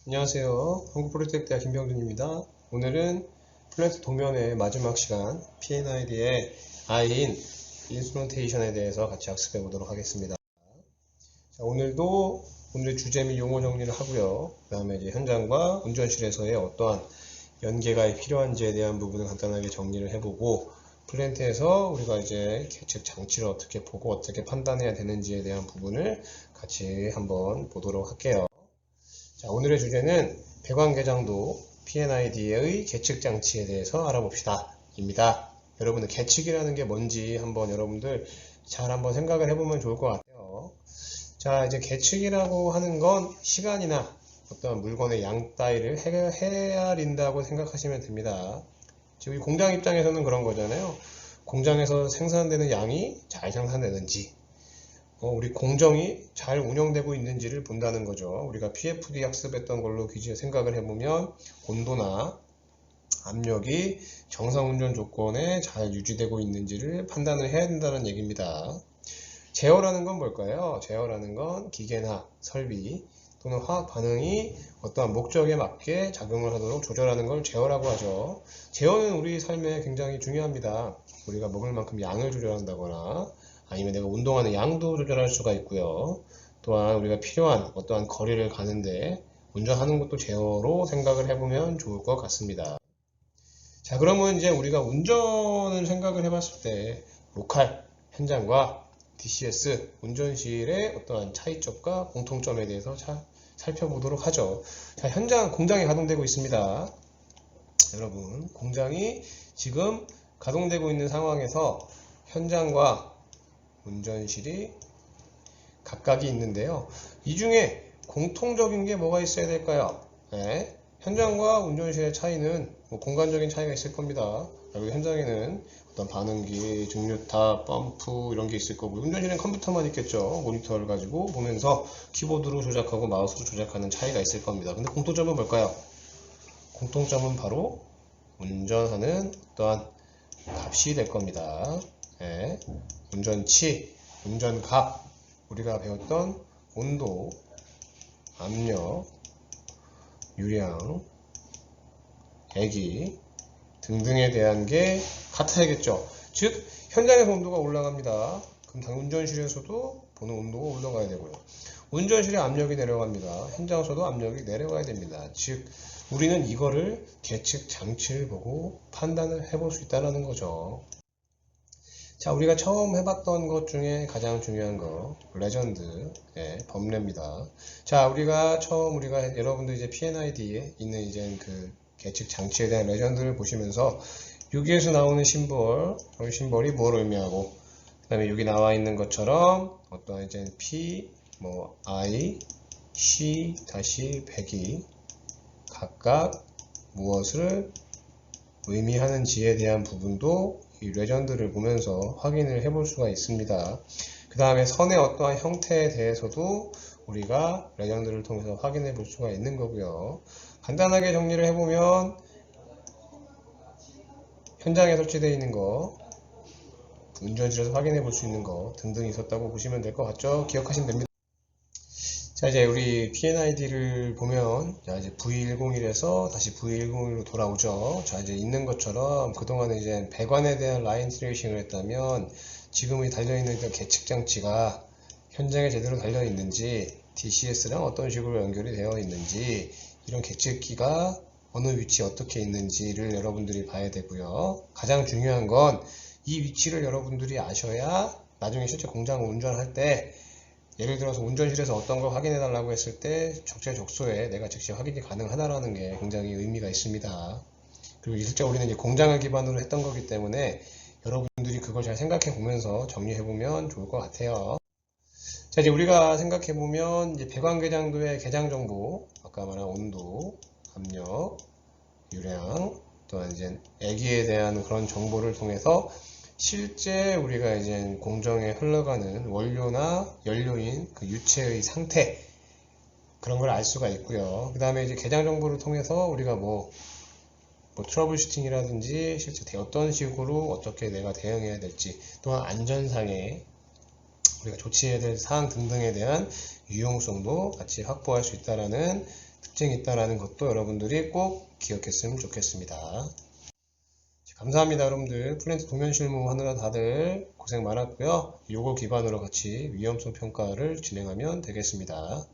안녕하세요. 한국프로젝트대학 김병준입니다. 오늘은 플랜트 도면의 마지막 시간 P&ID의 I인 인스트루멘테이션에 대해서 같이 학습해 보도록 하겠습니다. 자, 오늘의 주제 및 용어 정리를 하고요. 그 다음에 이제 현장과 운전실에서의 어떠한 연계가 필요한지에 대한 부분을 간단하게 정리를 해보고 플랜트에서 우리가 이제 계측 장치를 어떻게 보고 어떻게 판단해야 되는지에 대한 부분을 같이 한번 보도록 할게요. 자, 오늘의 주제는 배관계장도 P&ID의 계측 장치에 대해서 알아봅시다. 입니다. 여러분들 계측이라는 게 뭔지 한번 여러분들 잘 한번 생각을 해보면 좋을 것 같아요. 자, 이제 계측이라고 하는 건 시간이나 어떤 물건의 양 따위를 헤아린다고 생각하시면 됩니다. 지금 공장 입장에서는 그런 거잖아요. 공장에서 생산되는 양이 잘 생산되는지, 우리 공정이 잘 운영되고 있는지를 본다는 거죠. 우리가 PFD 학습했던 걸로 생각을 해보면 온도나 압력이 정상 운전 조건에 잘 유지되고 있는지를 판단을 해야 된다는 얘기입니다. 제어라는 건 뭘까요? 제어라는 건 기계나 설비 또는 화학 반응이 어떠한 목적에 맞게 작용을 하도록 조절하는 걸 제어라고 하죠. 제어는 우리 삶에 굉장히 중요합니다. 우리가 먹을 만큼 양을 조절한다거나 아니면 내가 운동하는 양도 조절할 수가 있고요. 또한 우리가 필요한 어떠한 거리를 가는데 운전하는 것도 제어로 생각을 해보면 좋을 것 같습니다. 자, 그러면 이제 우리가 운전을 생각을 해봤을 때 로컬 현장과 DCS 운전실의 어떠한 차이점과 공통점에 대해서 살펴보도록 하죠. 자, 현장 공장이 가동되고 있습니다. 여러분, 공장이 지금 가동되고 있는 상황에서 현장과 운전실이 각각이 있는데요. 이 중에 공통적인 게 뭐가 있어야 될까요? 네, 현장과 운전실의 차이는 공간적인 차이가 있을 겁니다. 그리고 현장에는 어떤 반응기, 증류탑, 펌프 이런 게 있을 거고 운전실에는 컴퓨터만 있겠죠. 모니터를 가지고 보면서 키보드로 조작하고 마우스로 조작하는 차이가 있을 겁니다. 근데 공통점은 뭘까요? 공통점은 바로 운전하는 어떠한 값이 될 겁니다. 네, 운전치, 운전값, 우리가 배웠던 온도, 압력, 유량, 배기 등등에 대한 게 같아야겠죠. 즉 현장에서 온도가 올라갑니다. 그럼 당연히 운전실에서도 보는 온도가 올라가야 되고요. 운전실에 압력이 내려갑니다. 현장에서도 압력이 내려가야 됩니다. 즉 우리는 이거를 계측 장치를 보고 판단을 해볼 수 있다는 거죠. 자, 우리가 처음 해봤던 것 중에 가장 중요한 거 레전드, 범례입니다. 자, 우리가 여러분들 이제 P&ID에 있는 이제 그 계측 장치에 대한 레전드를 보시면서 여기에서 나오는 이 심볼이 뭘 의미하고, 그 다음에 여기 나와 있는 것처럼 어떤 이제 P, I, C, 다시 100이 각각 무엇을 의미하는지에 대한 부분도 이 레전드를 보면서 확인을 해볼 수가 있습니다. 그 다음에 선의 어떠한 형태에 대해서도 우리가 레전드를 통해서 확인해 볼 수가 있는 거고요. 간단하게 정리를 해보면 현장에 설치되어 있는 거, 운전실에서 확인해 볼 수 있는 거 등등 있었다고 보시면 될 것 같죠? 기억하시면 됩니다. 자, 이제 우리 P&ID를 보면, 자, 이제 V101에서 다시 V101로 돌아오죠. 자, 이제 있는 것처럼 그동안에 이제 배관에 대한 라인 트레이싱을 했다면, 지금의 달려있는 계측 장치가 현장에 제대로 달려있는지, DCS랑 어떤 식으로 연결이 되어 있는지, 이런 계측기가 어느 위치에 어떻게 있는지를 여러분들이 봐야 되고요. 가장 중요한 건 이 위치를 여러분들이 아셔야 나중에 실제 공장을 운전할 때 예를 들어서 운전실에서 어떤 걸 확인해 달라고 했을 때 적재적소에 내가 즉시 확인이 가능하다라는 게 굉장히 의미가 있습니다. 그리고 실제 우리는 이제 공장을 기반으로 했던 거기 때문에 여러분들이 그걸 잘 생각해 보면서 정리해 보면 좋을 것 같아요. 자, 이제 우리가 생각해 보면 이제 배관계장도의 계장 정보, 아까 말한 온도, 압력, 유량, 또한 이제 애기에 대한 그런 정보를 통해서 실제 우리가 이제 공정에 흘러가는 원료나 연료인 그 유체의 상태 그런 걸 알 수가 있고요. 그 다음에 이제 계장 정보를 통해서 우리가 트러블 슈팅이라든지 실제 어떤 식으로 어떻게 내가 대응해야 될지 또한 안전상의 우리가 조치해야 될 사항 등등에 대한 유용성도 같이 확보할 수 있다라는 특징이 있다는 것도 여러분들이 꼭 기억했으면 좋겠습니다. 감사합니다, 여러분들. 플랜트 도면 실무 하느라 다들 고생 많았고요. 요거 기반으로 같이 위험성 평가를 진행하면 되겠습니다.